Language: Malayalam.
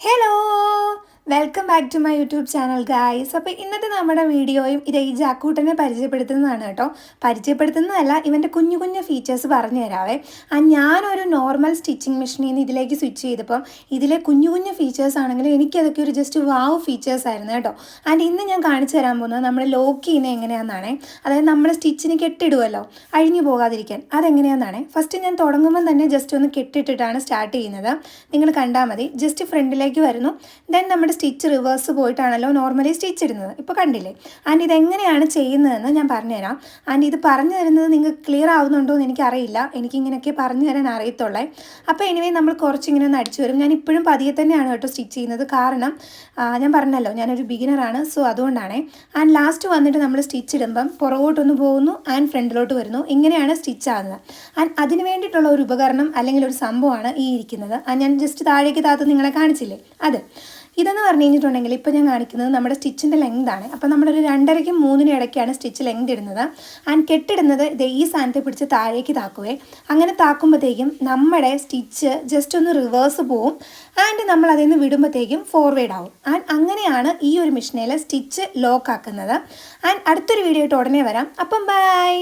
Hello! Welcome back to my YouTube channel guys. അപ്പോൾ ഇന്നത്തെ നമ്മുടെ വീഡിയോയും ഇത് ഈ ജാക്കൂട്ടനെ പരിചയപ്പെടുത്തുന്നതാണ് കേട്ടോ. പരിചയപ്പെടുത്തുന്നതല്ല, ഇവൻ്റെ കുഞ്ഞു കുഞ്ഞു ഫീച്ചേഴ്സ് പറഞ്ഞു തരാവേ. ഞാനൊരു നോർമൽ സ്റ്റിച്ചിങ് മെഷീനിൽ നിന്ന് ഇതിലേക്ക് സ്വിച്ച് ചെയ്തപ്പം ഇതിലെ കുഞ്ഞു കുഞ്ഞു ഫീച്ചേഴ്സ് ആണെങ്കിലും എനിക്കതൊക്കെ ഒരു ജസ്റ്റ് വാവ് ഫീച്ചേഴ്സ് ആയിരുന്നു കേട്ടോ. ആൻഡ് ഇന്ന് ഞാൻ കാണിച്ചു തരാൻ പോകുന്നത് നമ്മൾ ലോക്ക് ചെയ്യുന്നത് എങ്ങനെയാണെന്നാണേ. അതായത് നമ്മൾ സ്റ്റിച്ചിന് കെട്ടിടുമല്ലോ അഴിഞ്ഞു പോകാതിരിക്കാൻ, അതെങ്ങനെയാണെന്നാണേ. ഫസ്റ്റ് ഞാൻ തുടങ്ങുമ്പം തന്നെ ജസ്റ്റ് ഒന്ന് കെട്ടിട്ടിട്ടാണ് സ്റ്റാർട്ട് ചെയ്യുന്നത്. നിങ്ങൾ കണ്ടാൽ മതി. ജസ്റ്റ് ഫ്രണ്ടിലേക്ക് വരുന്നു, ദെൻ നമ്മുടെ സ്റ്റിച്ച് റിവേഴ്സ് പോയിട്ടാണല്ലോ നോർമലി സ്റ്റിച്ച് ഇടുന്നത്. ഇപ്പോൾ കണ്ടില്ലേ. ആൻഡ് ഇതെങ്ങനെയാണ് ചെയ്യുന്നതെന്ന് ഞാൻ പറഞ്ഞുതരാം. ആൻഡ് ഇത് പറഞ്ഞു തരുന്നത് നിങ്ങൾക്ക് ക്ലിയർ ആവുന്നുണ്ടോ എന്ന് എനിക്കറിയില്ല. എനിക്കിങ്ങനെയൊക്കെ പറഞ്ഞു തരാൻ അറിയത്തുള്ളേ. അപ്പോൾ എനിവേ നമ്മൾ കുറച്ചിങ്ങനെ ഒന്ന് അടിച്ചു വരും. ഞാൻ ഇപ്പോഴും പതിയെ തന്നെയാണ് കേട്ടോ സ്റ്റിച്ച് ചെയ്യുന്നത്. കാരണം ഞാൻ പറഞ്ഞല്ലോ ഞാനൊരു ബിഗിനറാണ്, സോ അതുകൊണ്ടാണ്. ആൻഡ് ലാസ്റ്റ് വന്നിട്ട് നമ്മൾ സ്റ്റിച്ച് ഇടുമ്പം പുറകോട്ടൊന്ന് പോകുന്നു ആൻഡ് ഫ്രണ്ടിലോട്ട് വരുന്നു. ഇങ്ങനെയാണ് സ്റ്റിച്ച് ആകുന്നത്. ആൻഡ് അതിന് വേണ്ടിയിട്ടുള്ള ഒരു ഉപകരണം അല്ലെങ്കിൽ ഒരു സംഭവമാണ് ഈ ഇരിക്കുന്നത്. ഞാൻ ജസ്റ്റ് താഴേക്ക് താത്ത് നിങ്ങളെ കാണിച്ചില്ലേ അത്. ഇതെന്ന് പറഞ്ഞു കഴിഞ്ഞിട്ടുണ്ടെങ്കിൽ ഇപ്പോൾ ഞാൻ കാണിക്കുന്നത് നമ്മുടെ സ്റ്റിച്ചിൻ്റെ ലെങ്താണ്. അപ്പോൾ നമ്മളൊരു 2.5-നും 3-നും ഇടയ്ക്കാണ് സ്റ്റിച്ച് ലെങ്ത് ഇടുന്നത്. ആൻഡ് കെട്ടിടുന്നത് ഈ സാധനത്തെ പിടിച്ച് താഴേക്ക് താക്കുവേ. അങ്ങനെ താക്കുമ്പോഴത്തേക്കും നമ്മുടെ സ്റ്റിച്ച് ജസ്റ്റ് ഒന്ന് റിവേഴ്സ് പോവും ആൻഡ് നമ്മൾ അതിൽ നിന്ന് വിടുമ്പോഴത്തേക്കും ഫോർവേഡ് ആവും. ആൻഡ് അങ്ങനെയാണ് ഈ ഒരു മെഷീനിൽ സ്റ്റിച്ച് ലോക്ക് ആക്കുന്നത്. ആൻഡ് അടുത്തൊരു വീഡിയോ ആയിട്ട് ഉടനെ വരാം. അപ്പം ബൈ.